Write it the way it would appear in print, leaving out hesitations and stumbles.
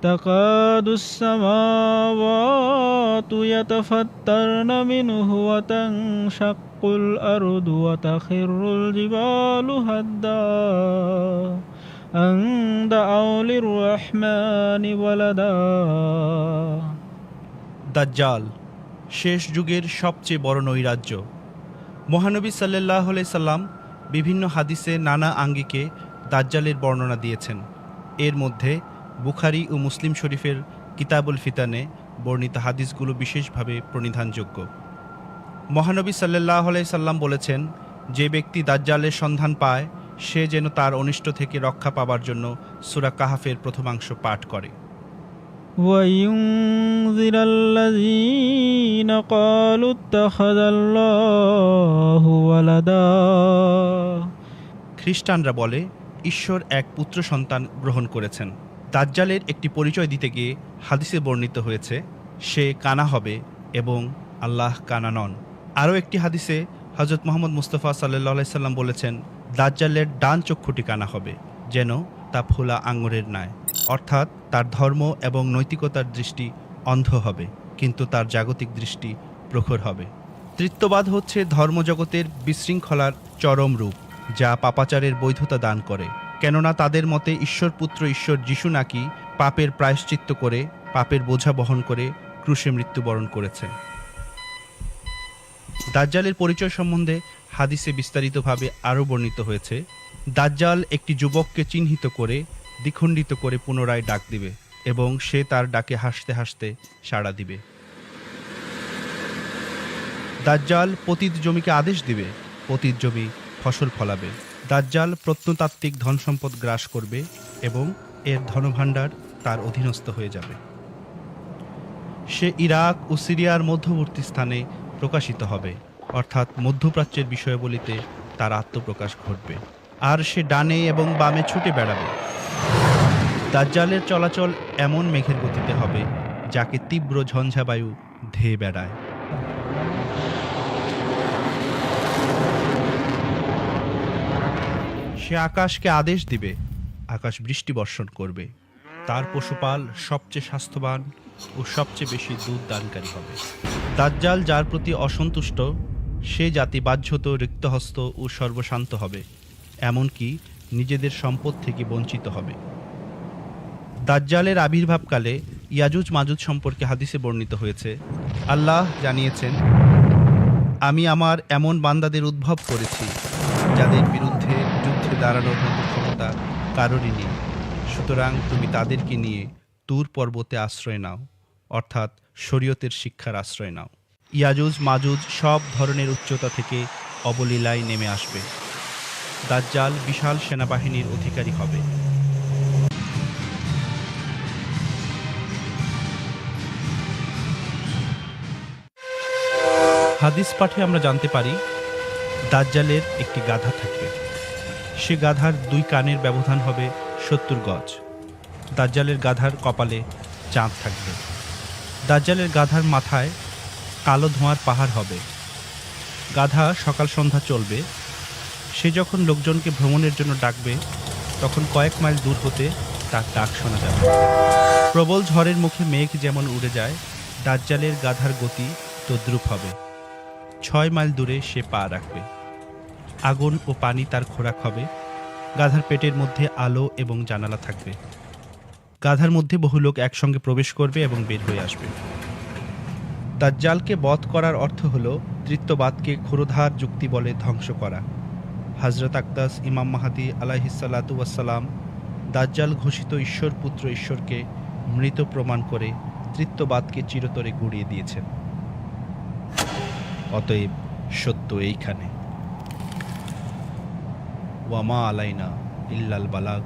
تكاد السماوات يتفطرن منه وتنشق الأرض وتخر الجبال هدا أن دعوا للرحمن ولدا দাজ্জাল শেষ যুগের সবচেয়ে বড় নৈরাজ্য। মহানবী সাল্লাল্লাহু আলাইহি সাল্লাম বিভিন্ন হাদিসে নানা আঙ্গিকে দাজ্জালের বর্ণনা দিয়েছেন। এর মধ্যে বুখারী ও মুসলিম শরীফের কিতাবুল ফিতানে বর্ণিত হাদিসগুলো বিশেষভাবে প্রণিধানযোগ্য। মহানবী সাল্লাল্লাহু আলাইহি সাল্লাম বলেছেন, যে ব্যক্তি দাজ্জালের সন্ধান পায় সে যেন তার অনিষ্ট থেকে রক্ষা পাবার জন্য সূরা কাহফের প্রথমাংশ পাঠ করে। وينذر الذين قالوا اتخذ الله ولدا খ্রিস্টানরা বলে ঈশ্বর এক পুত্র সন্তান গ্রহণ করেছেন। দাজ্জালের একটি পরিচয় দিতে গিয়ে হাদিসে বর্ণিত হয়েছে, সে কানা হবে এবং আল্লাহ কানা নন। আরও একটি হাদিসে হযরত মুহাম্মদ মুস্তাফা সাল্লাল্লাহু আলাইহি সাল্লাম বলেছেন, দাজ্জালের ডান চক্ষুটি কানা হবে, যেন তা ফোলা আঙুরের ন্যায়, অর্থাৎ তার ধর্ম এবং নৈতিকতার দৃষ্টি অন্ধ হবে, কিন্তু তার জাগতিক দৃষ্টি প্রখর হবে। তৃত্ববাদ হচ্ছে ধর্মজগতের বিশৃঙ্খলার চরম রূপ, যা পাপাচারের বৈধতা দান করে। কেননা তাদের মতে ঈশ্বরপুত্র ঈশ্বর যিশু নাকি পাপের প্রায়শ্চিত্ত করে, পাপের বোঝা বহন করে ক্রুশে মৃত্যুবরণ করেছেন। দাজ্জালের পরিচয় সম্বন্ধে হাদিসে বিস্তারিতভাবে আরও বর্ণিত হয়েছে, দাজ্জাল একটি যুবককে চিহ্নিত করে দ্বিখণ্ডিত করে পুনরায় ডাক দিবে এবং সে তার ডাকে হাসতে হাসতে সাড়া দিবে। দাজ্জাল পতিত জমিকে আদেশ দিবে, পতিত জমি ফসল ফলাবে। দাজ্জাল প্রত্নতাত্ত্বিক ধনসম্পদ গ্রাস করবে এবং এর ধনভাণ্ডার তার অধীনস্থ হয়ে যাবে। সে ইরাক ও সিরিয়ার মধ্যবর্তী স্থানে প্রকাশিত হবে, অর্থাৎ মধ্যপ্রাচ্যের বিষয়াবলিতে তার আত্মপ্রকাশ ঘটবে, আর সে ডানে এবং বামে ছুটে বেড়াবে। দাজ্জালের চলাচল এমন মেঘের গতিতে হবে যাকে তীব্র ঝঞ্ঝাবায়ু ধেয়ে বেড়ায়। সে আকাশকে আদেশ দিবে, আকাশ বৃষ্টি বর্ষণ করবে। তার পশুপাল সবচেয়ে স্বাস্থ্যবান ও সবচেয়ে বেশি দুধ দানকারী হবে। দাজ্জাল যার প্রতি অসন্তুষ্ট সে জাতি বাহ্যত রিক্তহস্ত ও সর্বশান্ত হবে, এমনকি নিজেদের সম্পদ থেকে বঞ্চিত হবে। দাজ্জালের আবির্ভাবকালে ইয়াজুজ মাজুজ সম্পর্কে হাদিসে বর্ণিত হয়েছে, আল্লাহ জানিয়েছেন, আমি আমার এমন বান্দাদের উদ্ভব করেছি যাদের বিরুদ্ধে যুদ্ধে দাঁড়ানোর মতো ক্ষমতা কারোরই নেই, সুতরাং তুমি তাদেরকে নিয়ে তুর পর্বতে আশ্রয় নাও, অর্থাৎ শরীয়তের শিক্ষার আশ্রয় নাও। ইয়াজুজ মাজুজ সব ধরনের উচ্চতা থেকে অবলীলায় নেমে আসবে। দাজ্জাল বিশাল সেনাবাহিনীর অধিকারী হবে। হাদিস পাঠে আমরা জানতে পারি, দাজ্জালের একটি গাধা থাকবে। সে গাধার দুই কানের ব্যবধান হবে 70 গজ। দাজ্জালের গাধার কপালে চাঁদ থাকবে। দাজ্জালের গাধার মাথায় কালো ধোঁয়ার পাহাড় হবে। গাধা সকাল সন্ধ্যা চলবে। সে যখন লোকজনকে ভ্রমণের জন্য ডাকবে তখন কয়েক মাইল দূর হতে তার ডাক শোনা যাবে। প্রবল ঝড়ের মুখে মেঘ যেমন উড়ে যায়, দাজ্জালের গাধার গতি তদ্রূপ হবে। 6 মাইল দূরে সে পা রাখবে। আগুন ও পানি তার খোরাক হবে। গাধার পেটের মধ্যে আলো এবং জানালা থাকবে। গাধার মধ্যে বহু লোক একসঙ্গে প্রবেশ করবে এবং বের হয়ে আসবে। দাজ্জালকে বধ করার অর্থ হল তৃত্ববাদকে ক্ষুরধার যুক্তি বলে ধ্বংস করা। হযরত আকদাস ইমাম মাহদী আলাইহিসসালাতু ওয়াসসালাম দাজ্জাল ঘোষিত ঈশ্বর পুত্র ঈশ্বরকে মৃত প্রমাণ করে তৃত্ববাদকে চিরতরে গুড়িয়ে দিয়েছেন। অতএব সত্য এইখানে। ওয়ামা আলাইনা ইল্লাল বালাগ।